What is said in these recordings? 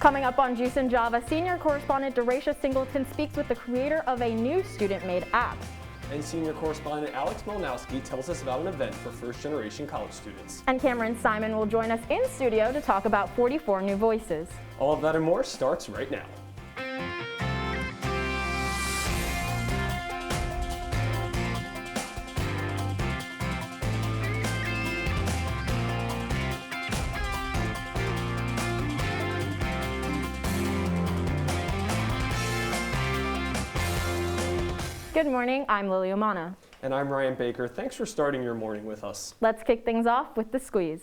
Coming up on Juice and Java, senior correspondent Darasha Singleton speaks with the creator of a new student-made app. And senior correspondent Alex Malanoski tells us about an event for first-generation college students. And Camryn Simon will join us in studio to talk about 44 new voices. All of that and more starts right now. Good morning, I'm Lilly Umana. And I'm Ryan Baker. Thanks for starting your morning with us. Let's kick things off with the squeeze.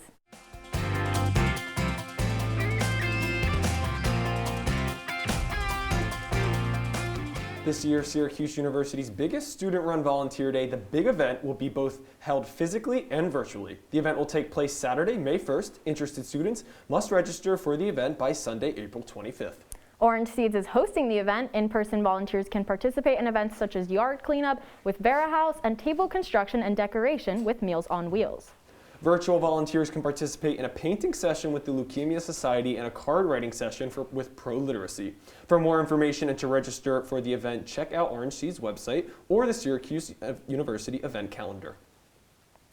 This year, Syracuse University's biggest student-run volunteer day, the big event, will be both held physically and virtually. The event will take place Saturday, May 1st. Interested students must register for the event by Sunday, April 25th. Orange Seeds is hosting the event. In-person volunteers can participate in events such as yard cleanup with Vera House and table construction and decoration with Meals on Wheels. Virtual volunteers can participate in a painting session with the Leukemia Society and a card writing session with Pro Literacy. For more information and to register for the event, check out Orange Seeds website or the Syracuse University event calendar.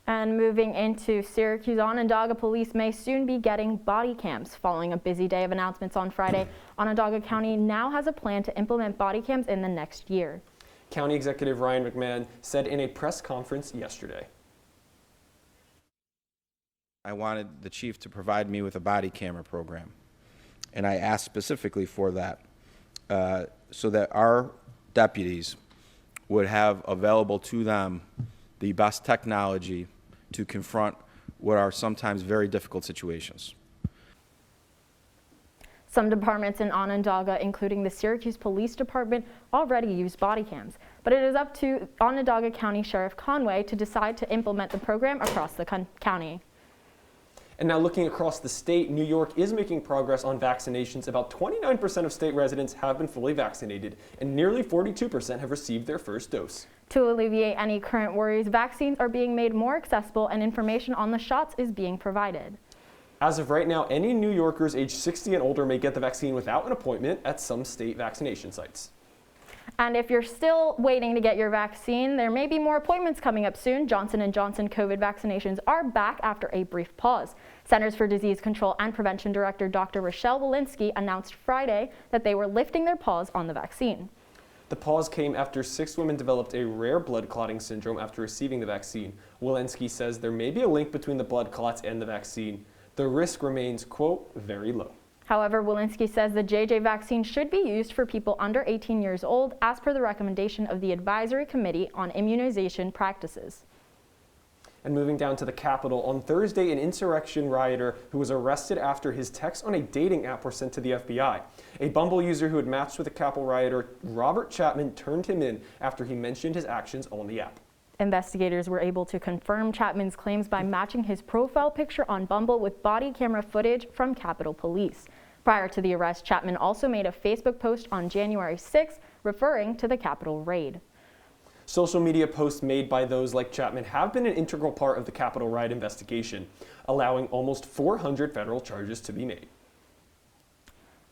And moving into Syracuse, Onondaga police may soon be getting body cams. Following a busy day of announcements on Friday, Onondaga County now has a plan to implement body cams in the next year. County Executive Ryan McMahon said in a press conference yesterday. I wanted the chief to provide me with a body camera program, and I asked specifically for that so that our deputies would have available to them the best technology to confront what are sometimes very difficult situations. Some departments in Onondaga, including the Syracuse Police Department, already use body cams, but it is up to Onondaga County Sheriff Conway to decide to implement the program across the county. And now looking across the state, New York is making progress on vaccinations. About 29% of state residents have been fully vaccinated, and nearly 42% have received their first dose. To alleviate any current worries, vaccines are being made more accessible and information on the shots is being provided. As of right now, any New Yorkers age 60 and older may get the vaccine without an appointment at some state vaccination sites. And if you're still waiting to get your vaccine, there may be more appointments coming up soon. Johnson & Johnson COVID vaccinations are back after a brief pause. Centers for Disease Control and Prevention Director Dr. Rochelle Walensky announced Friday that they were lifting their pause on the vaccine. The pause came after 6 women developed a rare blood clotting syndrome after receiving the vaccine. Walensky says there may be a link between the blood clots and the vaccine. The risk remains, quote, very low. However, Walensky says the JJ vaccine should be used for people under 18 years old as per the recommendation of the Advisory Committee on Immunization Practices. And moving down to the Capitol, on Thursday, an insurrection rioter who was arrested after his texts on a dating app were sent to the FBI. A Bumble user who had matched with the Capitol rioter, Robert Chapman, turned him in after he mentioned his actions on the app. Investigators were able to confirm Chapman's claims by matching his profile picture on Bumble with body camera footage from Capitol Police. Prior to the arrest, Chapman also made a Facebook post on January 6th referring to the Capitol raid. Social media posts made by those like Chapman have been an integral part of the Capitol riot investigation, allowing almost 400 federal charges to be made.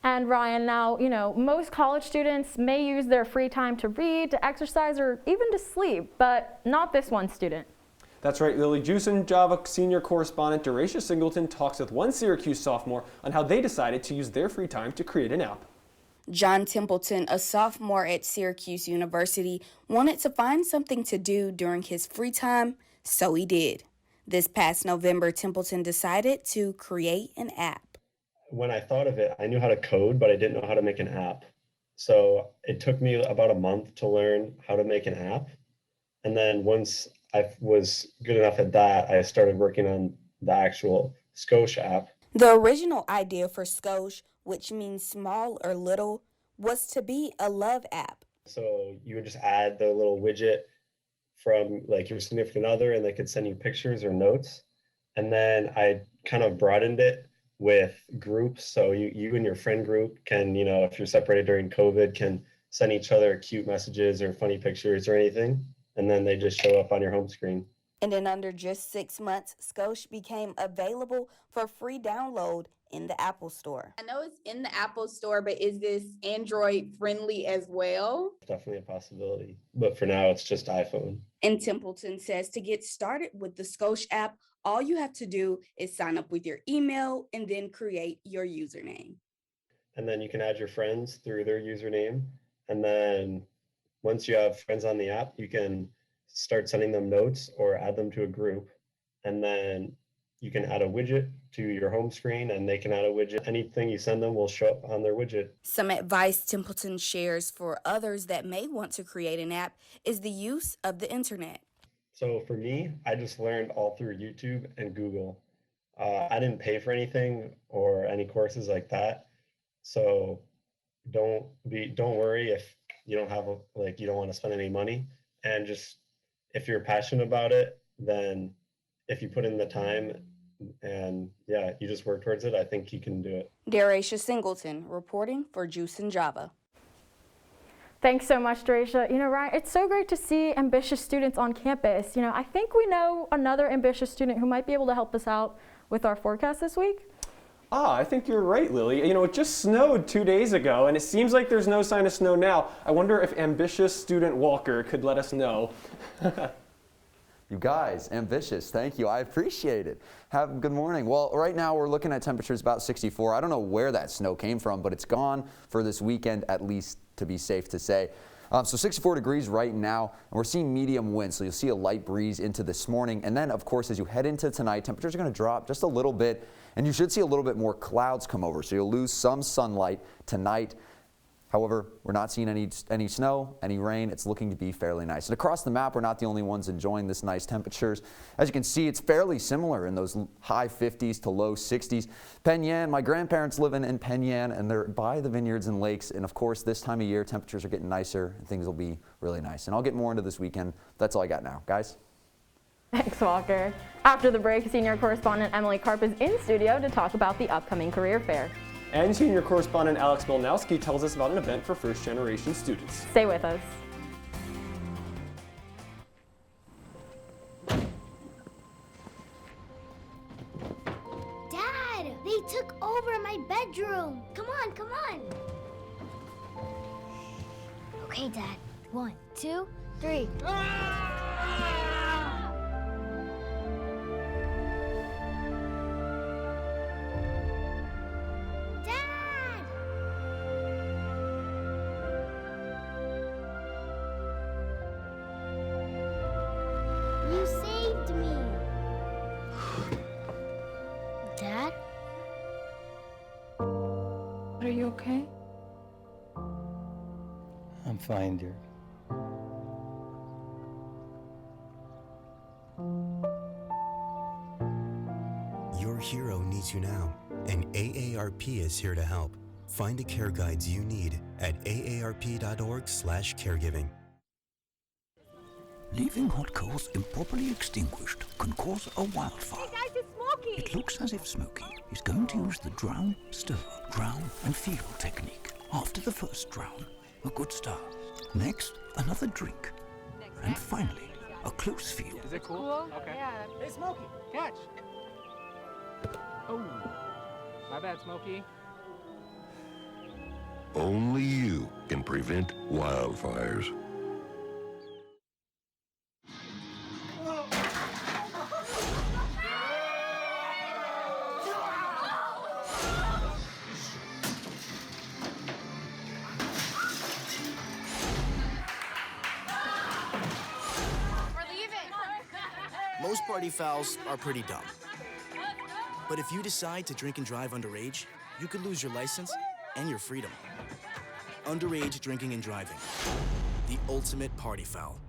And Ryan, now, most college students may use their free time to read, to exercise, or even to sleep, but not this one student. That's right, Lilly. Juice and Java senior correspondent Darasha Singleton talks with one Syracuse sophomore on how they decided to use their free time to create an app. John Templeton, a sophomore at Syracuse University, wanted to find something to do during his free time, so he did. This past November, Templeton decided to create an app. When I thought of it, I knew how to code, but I didn't know how to make an app. So it took me about a month to learn how to make an app. And then once I was good enough at that, I started working on the actual Skosh app. The original idea for Skosh, which means small or little, was to be a love app. So you would just add the little widget from like your significant other and they could send you pictures or notes. And then I kind of broadened it with groups. So you and your friend group can, if you're separated during COVID, can send each other cute messages or funny pictures or anything. And then they just show up on your home screen. And in under just 6 months, Skosh became available for free download in the Apple Store. I know it's in the Apple Store, but is this Android friendly as well? Definitely a possibility, but for now it's just iPhone. And Templeton says to get started with the Scotia app, all you have to do is sign up with your email and then create your username. And then you can add your friends through their username. And then once you have friends on the app, you can start sending them notes or add them to a group. And then you can add a widget to your home screen and they can add a widget. Anything you send them will show up on their widget. Some advice Templeton shares for others that may want to create an app is the use of the internet. So for me, I just learned all through YouTube and Google. I didn't pay for anything or any courses like that. So don't worry if you don't have you don't want to spend any money, and just if you're passionate about it, then if you put in the time and you just work towards it, I think you can do it. Darasha Singleton reporting for Juice and Java. Thanks so much, Darasha. Ryan, it's so great to see ambitious students on campus. I think we know another ambitious student who might be able to help us out with our forecast this week. I think you're right, Lily. It just snowed 2 days ago, and it seems like there's no sign of snow now. I wonder if ambitious student Walker could let us know. You guys, ambitious, thank you. I appreciate it. Good morning. Well, right now we're looking at temperatures about 64. I don't know where that snow came from, but it's gone for this weekend, at least to be safe to say. So 64 degrees right now, and we're seeing medium winds, so you'll see a light breeze into this morning. And then, of course, as you head into tonight, temperatures are going to drop just a little bit, and you should see a little bit more clouds come over, so you'll lose some sunlight tonight. However, we're not seeing any snow, any rain. It's looking to be fairly nice. And across the map, we're not the only ones enjoying this nice temperatures. As you can see, it's fairly similar in those high 50s to low 60s. Penn Yan, my grandparents live in Penn Yan, and they're by the vineyards and lakes. And of course, this time of year, temperatures are getting nicer, and things will be really nice. And I'll get more into this weekend. That's all I got now, guys. Thanks, Walker. After the break, senior correspondent Emily Karp is in studio to talk about the upcoming career fair. And senior correspondent Alex Malanoski tells us about an event for first-generation students. Stay with us. Dad, they took over my bedroom. Come on, come on. Okay, Dad. 1, 2, 3. You saved me. Dad? Are you okay? I'm fine, dear. Your hero needs you now, and AARP is here to help. Find the care guides you need at aarp.org/caregiving. Leaving hot coals improperly extinguished can cause a wildfire. Hey guys, it's Smokey! It looks as if Smokey is going to use the drown, stir, drown and feel technique. After the first drown, a good start. Next, another drink. And finally, a close feel. Is it cool? Okay. Yeah. Hey, Smokey, catch! Oh, my bad, Smokey. Only you can prevent wildfires. Most party fouls are pretty dumb. But if you decide to drink and drive underage, you could lose your license and your freedom. Underage drinking and driving. The ultimate party foul.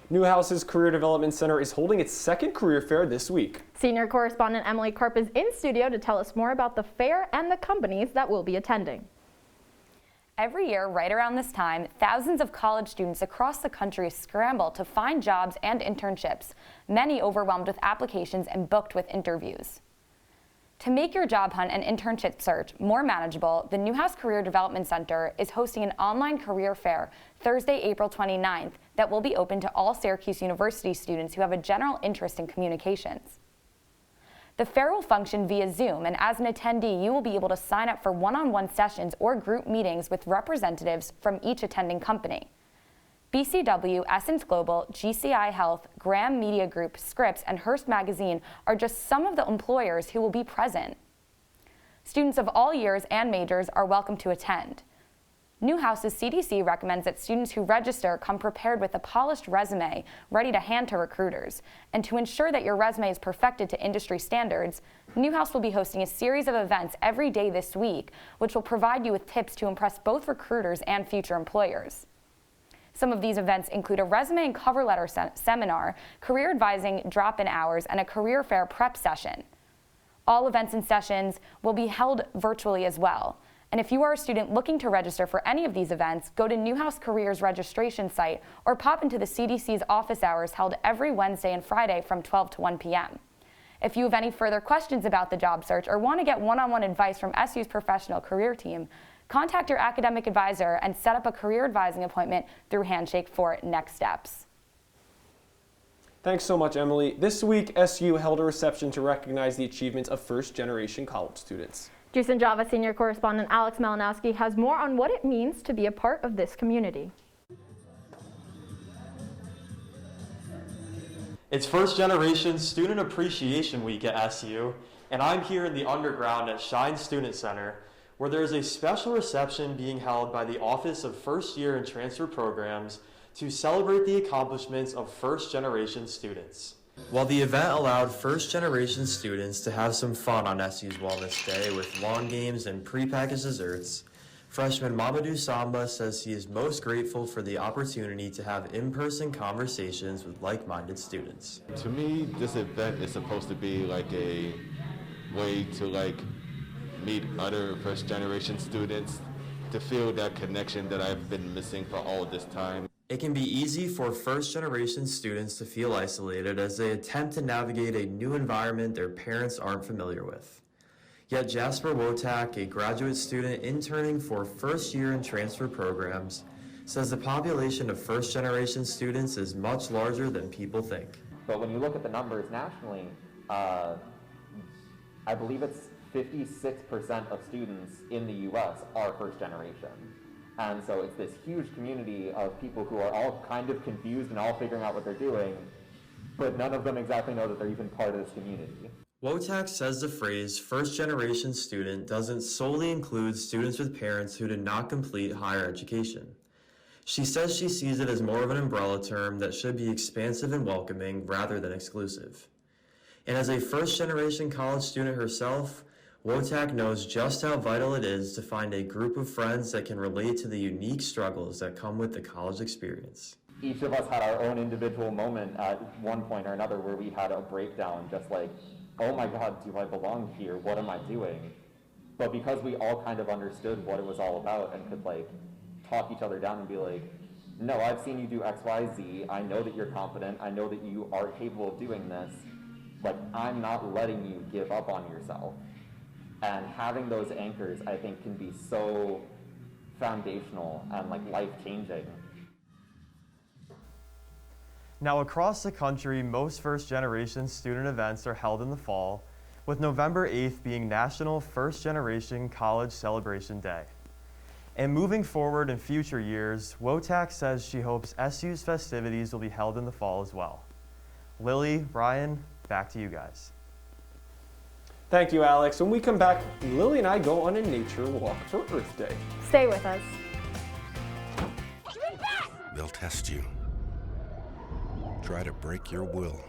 Newhouse's Career Development Center is holding its second career fair this week. Senior correspondent Emily Karp is in studio to tell us more about the fair and the companies that will be attending. Every year, right around this time, thousands of college students across the country scramble to find jobs and internships, many overwhelmed with applications and booked with interviews. To make your job hunt and internship search more manageable, the Newhouse Career Development Center is hosting an online career fair Thursday, April 29th that will be open to all Syracuse University students who have a general interest in communications. The fair will function via Zoom, and as an attendee, you will be able to sign up for one-on-one sessions or group meetings with representatives from each attending company. BCW, Essence Global, GCI Health, Graham Media Group, Scripps, and Hearst Magazine are just some of the employers who will be present. Students of all years and majors are welcome to attend. Newhouse's CDC recommends that students who register come prepared with a polished resume ready to hand to recruiters. And to ensure that your resume is perfected to industry standards, Newhouse will be hosting a series of events every day this week, which will provide you with tips to impress both recruiters and future employers. Some of these events include a resume and cover letter seminar, career advising drop-in hours, and a career fair prep session. All events and sessions will be held virtually as well. And if you are a student looking to register for any of these events, go to Newhouse Careers registration site or pop into the CDC's office hours held every Wednesday and Friday from 12 to 1 p.m. If you have any further questions about the job search or want to get one-on-one advice from SU's professional career team, contact your academic advisor and set up a career advising appointment through Handshake for next steps. Thanks so much, Emily. This week, SU held a reception to recognize the achievements of first-generation college students. Juice and Java senior correspondent Alex Malanoski has more on what it means to be a part of this community. It's First Generation Student Appreciation Week at SU, and I'm here in the underground at Shine Student Center, where there is a special reception being held by the Office of First Year and Transfer Programs to celebrate the accomplishments of first-generation students. While the event allowed first-generation students to have some fun on SU's Wellness Day with lawn games and prepackaged desserts, freshman Mamadou Samba says he is most grateful for the opportunity to have in-person conversations with like-minded students. To me, this event is supposed to be like a way to meet other first-generation students, to feel that connection that I've been missing for all this time. It can be easy for first-generation students to feel isolated as they attempt to navigate a new environment their parents aren't familiar with. Yet Jasper Wotak, a graduate student interning for first year and transfer programs, says the population of first-generation students is much larger than people think. But when you look at the numbers nationally, I believe it's 56% of students in the US are first generation. And so it's this huge community of people who are all kind of confused and all figuring out what they're doing, but none of them exactly know that they're even part of this community. Wotak says the phrase first-generation student doesn't solely include students with parents who did not complete higher education. She says she sees it as more of an umbrella term that should be expansive and welcoming rather than exclusive. And as a first-generation college student herself, Wotak knows just how vital it is to find a group of friends that can relate to the unique struggles that come with the college experience. Each of us had our own individual moment at one point or another where we had a breakdown, just like, oh my God, do I belong here? What am I doing? But because we all kind of understood what it was all about and could talk each other down and be like, no, I've seen you do X, Y, Z. I know that you're confident. I know that you are capable of doing this. I'm not letting you give up on yourself. And having those anchors, I think, can be so foundational and life-changing. Now, across the country, most first-generation student events are held in the fall, with November 8th being National First Generation College Celebration Day. And moving forward in future years, Wotak says she hopes SU's festivities will be held in the fall as well. Lilly, Ryan, back to you guys. Thank you, Alex. When we come back, Lily and I go on a nature walk for Earth Day. Stay with us. They'll test you. Try to break your will.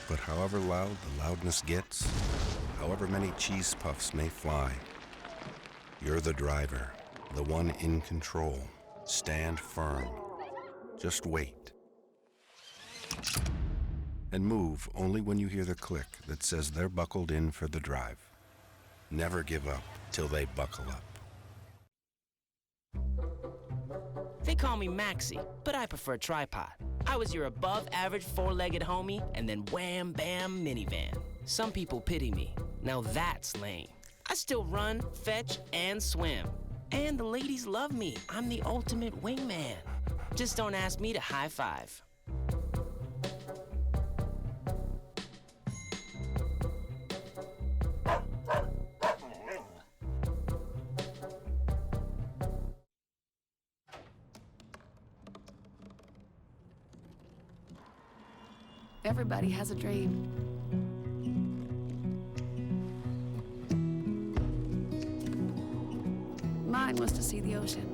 But however loud the loudness gets, however many cheese puffs may fly, you're the driver, the one in control. Stand firm. Just wait. And move only when you hear the click that says they're buckled in for the drive. Never give up till they buckle up. They call me Maxie, but I prefer tripod. I was your above-average four-legged homie, and then wham, bam, minivan. Some people pity me. Now that's lame. I still run, fetch, and swim. And the ladies love me. I'm the ultimate wingman. Just don't ask me to high five. Everybody has a dream. Mine was to see the ocean.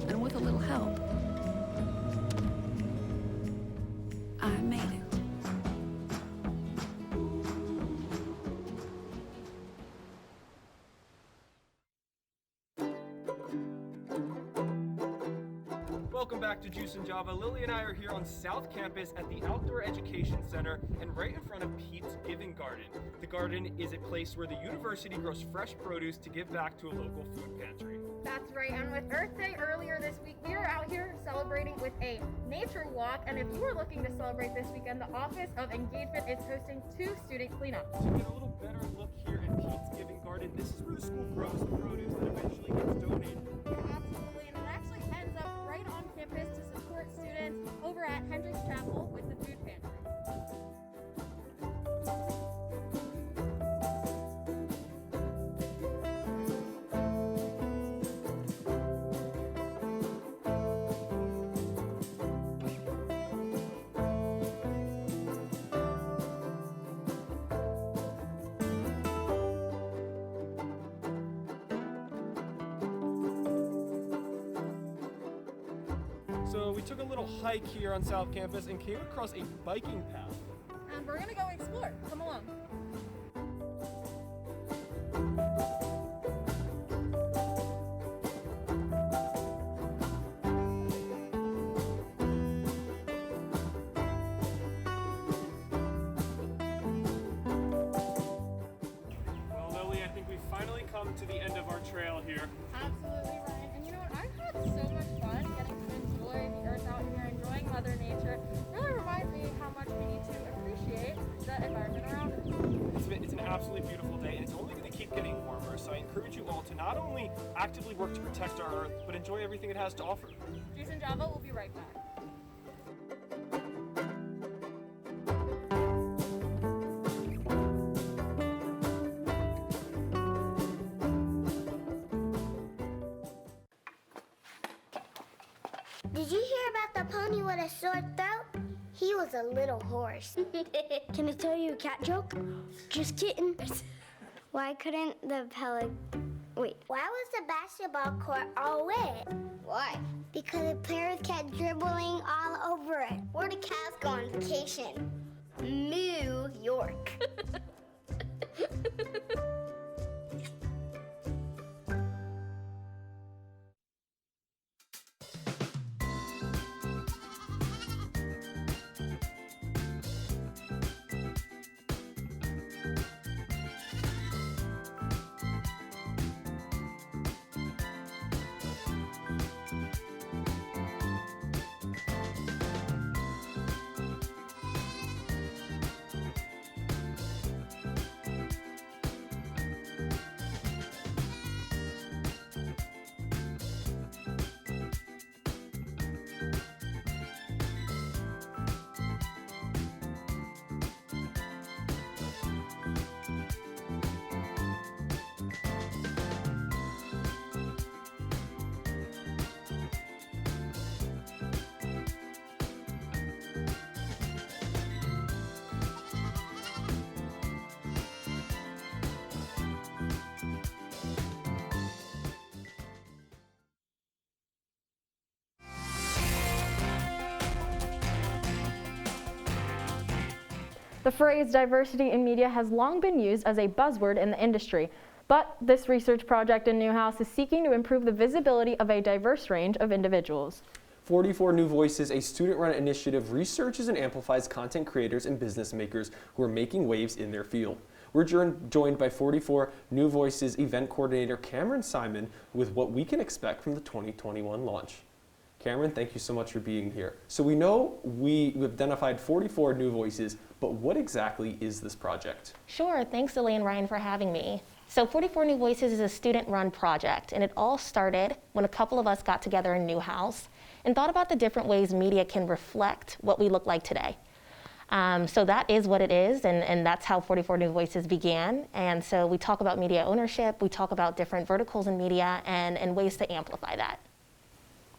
And with a little help, I made it. Welcome back to Juice and Java. Lily and I are here on South Campus at the Outdoor Education Center and right in front of Pete's Giving Garden. The garden is a place where the university grows fresh produce to give back to a local food pantry. That's right, and with Earth Day earlier this week, we are out here celebrating with a nature walk, and if you are looking to celebrate this weekend, the Office of Engagement is hosting 2 student cleanups. To get a little better look here at Pete's Giving Garden, this is where the school grows the produce that eventually gets donated. Yeah, absolutely, and it actually ends up right on campus to support students over at Hendricks Chapel with the food pantry. So we took a little hike here on South Campus and came across a biking path. And we're gonna go explore. Come along. Well, Lily, I think we've finally come to the end of our trail here. Absolutely, Ryan. And you know what? I've had so much fun getting to enjoy the earth out here, enjoying Mother Nature. It really reminds me how much we need to appreciate the environment around us. It's an absolutely beautiful day, and it's only going to keep getting warmer, so I encourage you all to not only actively work to protect our Earth, but enjoy everything it has to offer. Juice and Java will be right back. Did you hear about the pony with a sore throat? He was a little horse. Can I tell you a cat joke? Just kidding. Why couldn't the Wait. Why was the basketball court all wet? Why? Because the players kept dribbling all over it. Where do cats go on vacation? New York. The phrase diversity in media has long been used as a buzzword in the industry, but this research project in Newhouse is seeking to improve the visibility of a diverse range of individuals. 44 New Voices, a student-run initiative, researches and amplifies content creators and business makers who are making waves in their field. we're joined by 44 New Voices event coordinator Camryn Simon with what we can expect from the 2021 launch. Camryn, thank you so much for being here. So we know we've identified 44 New Voices, but what exactly is this project? Sure, thanks Lilly and Ryan for having me. So 44 New Voices is a student-run project, and it all started when a couple of us got together in Newhouse and thought about the different ways media can reflect what we look like today. So that is what it is, and that's how 44 New Voices began. And so we talk about media ownership, we talk about different verticals in media and ways to amplify that.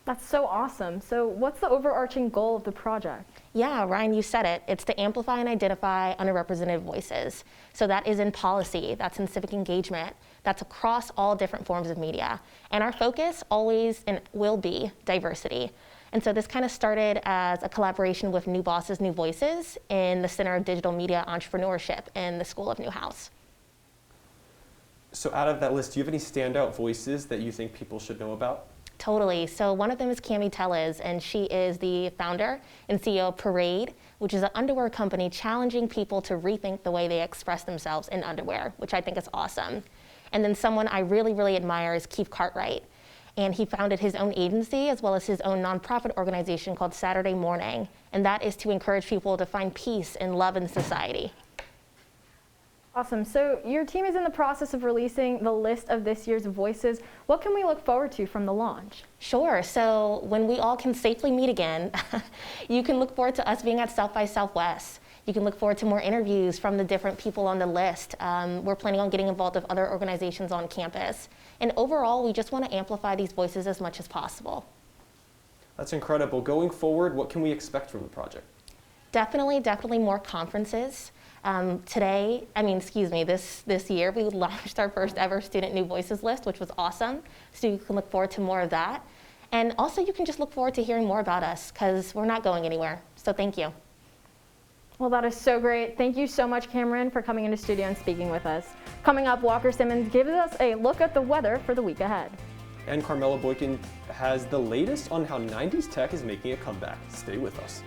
That's so awesome. So what's the overarching goal of the project? Yeah, Ryan, you said it. It's to amplify and identify underrepresented voices. So that is in policy, that's in civic engagement, that's across all different forms of media. And our focus always and will be diversity. And so this kind of started as a collaboration with New Bosses, New Voices in the Center of Digital Media Entrepreneurship in the School of Newhouse. So out of that list, do you have any standout voices that you think people should know about? Totally. So one of them is Cammy Tellez, and she is the founder and CEO of Parade, which is an underwear company challenging people to rethink the way they express themselves in underwear, which I think is awesome. And then someone I really, really admire is Keith Cartwright. And he founded his own agency as well as his own nonprofit organization called Saturday Morning. And that is to encourage people to find peace and love in society. Awesome. So your team is in the process of releasing the list of this year's voices. What can we look forward to from the launch? Sure. So when we all can safely meet again, you can look forward to us being at South by Southwest. You can look forward to more interviews from the different people on the list. We're planning on getting involved with other organizations on campus. And overall, we just want to amplify these voices as much as possible. That's incredible. Going forward, what can we expect from the project? Definitely more conferences. This year we launched our first ever Student New Voices list, which was awesome. So you can look forward to more of that. And also you can just look forward to hearing more about us because we're not going anywhere. So thank you. Well, that is so great. Thank you so much, Camryn, for coming into studio and speaking with us. Coming up, Walker Simmons gives us a look at the weather for the week ahead. And Carmella Boykin has the latest on how 90s tech is making a comeback. Stay with us.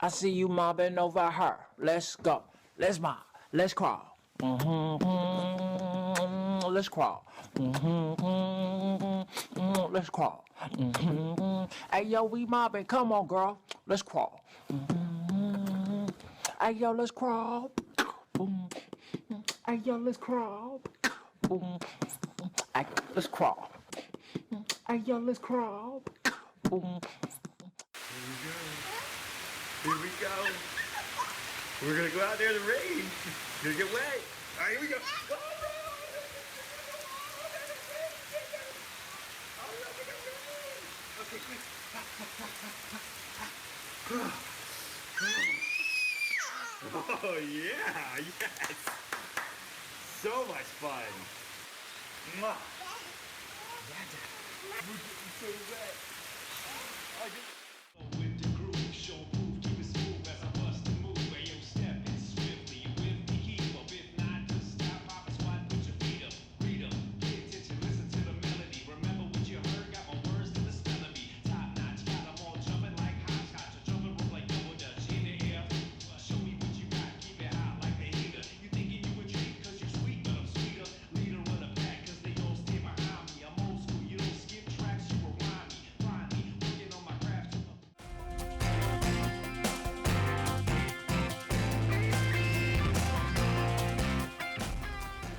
I see you mobbing over her. Let's go. Let's mob. Let's crawl. Let's crawl. Let's crawl. Hey, yo, we mobbing. Come on, girl. Let's crawl. Hey, yo, let's crawl. Hey, yo, let's crawl. Hey, let's crawl. Hey, yo, let's crawl. Here we go. We're gonna go out there in the rain. Gonna get wet. All right, here we go. Okay, quick. Oh yeah, yes. So much fun. Mwah. Yeah, we're getting so wet.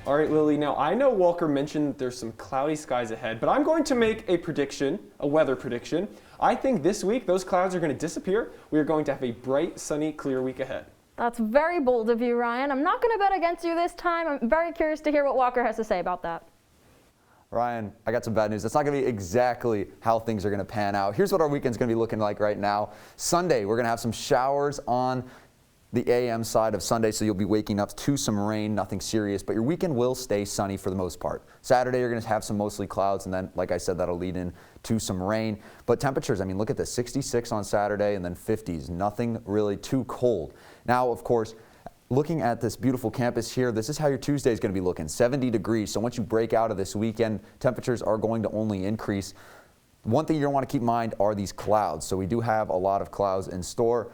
All right, Lily, now I know Walker mentioned there's some cloudy skies ahead, but I'm going to make a prediction, a weather prediction. I think this week those clouds are going to disappear. We are going to have a bright, sunny, clear week ahead. That's very bold of you, Ryan. I'm not going to bet against you this time. I'm very curious to hear what Walker has to say about that. Ryan, I got some bad news. That's not going to be exactly how things are going to pan out. Here's what our weekend's going to be looking like right now. Sunday, we're going to have some showers on the AM side of Sunday, so you'll be waking up to some rain, nothing serious, but your weekend will stay sunny for the most part. Saturday, you're going to have some mostly clouds, and then, like I said, that'll lead in to some rain. But temperatures, I mean, look at this, 66 on Saturday and then 50s, nothing really too cold. Now, of course, looking at this beautiful campus here, this is how your Tuesday is going to be looking, 70 degrees. So once you break out of this weekend, temperatures are going to only increase. One thing you're going to want to keep in mind are these clouds. So we do have a lot of clouds in store.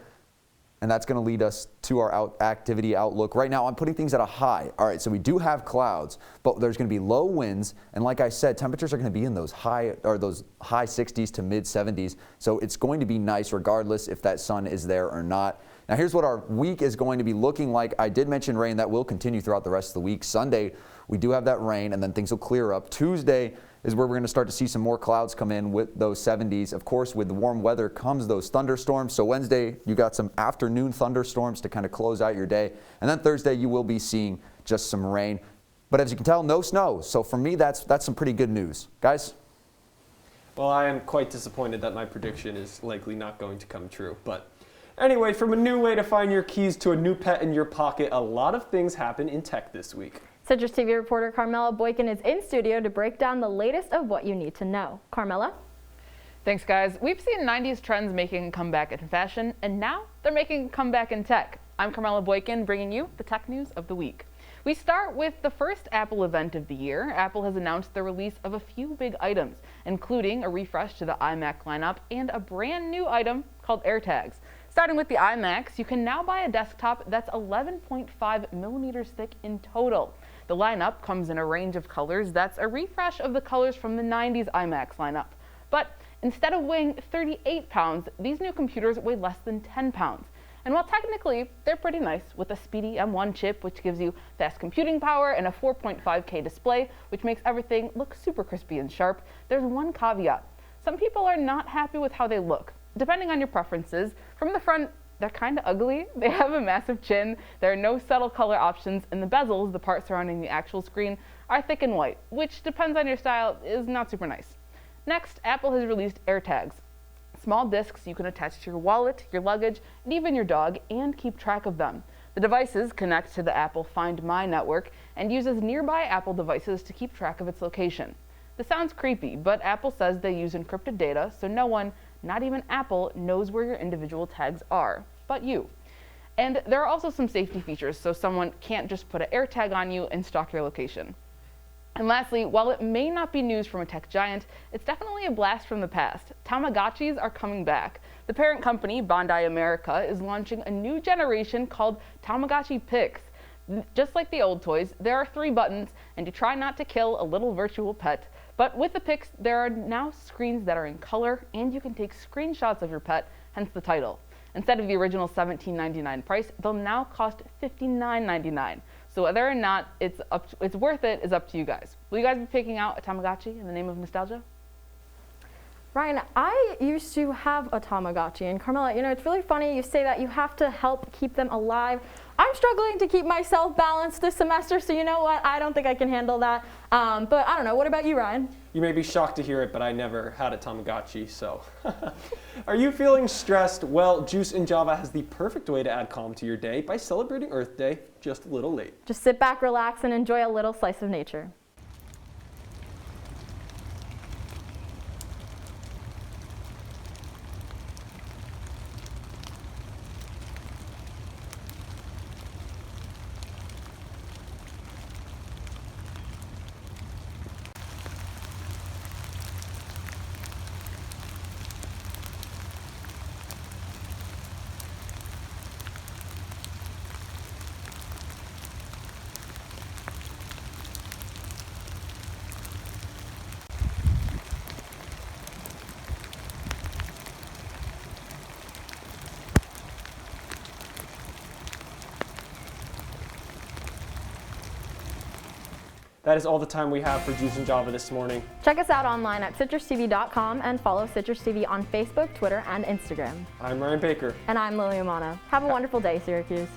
and that's going to lead us to our activity outlook. Right now, I'm putting things at a high. All right, so we do have clouds, but there's going to be low winds, and like I said, temperatures are going to be in those high 60s to mid 70s. So it's going to be nice regardless if that sun is there or not. Now, here's what our week is going to be looking like. I did mention rain. That will continue throughout the rest of the week. Sunday, we do have that rain, and then things will clear up. Tuesday is where we're going to start to see some more clouds come in with those 70s. Of course, with the warm weather comes those thunderstorms. So Wednesday, you got some afternoon thunderstorms to kind of close out your day. And then Thursday, you will be seeing just some rain. But as you can tell, no snow. So for me, that's some pretty good news. Guys? Well, I am quite disappointed that my prediction is likely not going to come true. But anyway, from a new way to find your keys to a new pet in your pocket, a lot of things happen in tech this week. CitrusTV reporter Carmella Boykin is in studio to break down the latest of what you need to know. Carmella? Thanks, guys. We've seen 90s trends making a comeback in fashion, and now they're making a comeback in tech. I'm Carmella Boykin, bringing you the tech news of the week. We start with the first Apple event of the year. Apple has announced the release of a few big items, including a refresh to the iMac lineup and a brand new item called AirTags. Starting with the iMacs, you can now buy a desktop that's 11.5 millimeters thick in total. The lineup comes in a range of colors that's a refresh of the colors from the 90s iMacs lineup. But instead of weighing 38 pounds, these new computers weigh less than 10 pounds. And while technically they're pretty nice, with a speedy M1 chip which gives you fast computing power and a 4.5K display which makes everything look super crispy and sharp, there's one caveat. Some people are not happy with how they look. Depending on your preferences, from the front, they're kind of ugly. They have a massive chin, there are no subtle color options, and the bezels, the part surrounding the actual screen, are thick and white, which depends on your style, is not super nice. Next, Apple has released AirTags. Small discs you can attach to your wallet, your luggage, and even your dog, and keep track of them. The devices connect to the Apple Find My network and uses nearby Apple devices to keep track of its location. This sounds creepy, but Apple says they use encrypted data, so no one, not even Apple, knows where your individual tags are, but you. And there are also some safety features, so someone can't just put an AirTag on you and stalk your location. And lastly, while it may not be news from a tech giant, it's definitely a blast from the past. Tamagotchis are coming back. The parent company, Bondi America, is launching a new generation called Tamagotchi Pix. Just like the old toys, there are 3 buttons, and you try not to kill a little virtual pet. But with the Pix, there are now screens that are in color, and you can take screenshots of your pet, hence the title. Instead of the original $17.99 price, they'll now cost $59.99. So whether or not it's worth it is up to you guys. Will you guys be picking out a Tamagotchi in the name of nostalgia? Ryan, I used to have a Tamagotchi, and Carmella, you know, it's really funny you say that you have to help keep them alive. I'm struggling to keep myself balanced this semester, so you know what? I don't think I can handle that. But I don't know. What about you, Ryan? You may be shocked to hear it, but I never had a Tamagotchi, so. Are you feeling stressed? Well, Juice and Java has the perfect way to add calm to your day by celebrating Earth Day just a little late. Just sit back, relax, and enjoy a little slice of nature. That is all the time we have for Juice and Java this morning. Check us out online at CitrusTV.com and follow CitrusTV on Facebook, Twitter, and Instagram. I'm Ryan Baker. And I'm Lilly Umana. Have a wonderful day, Syracuse.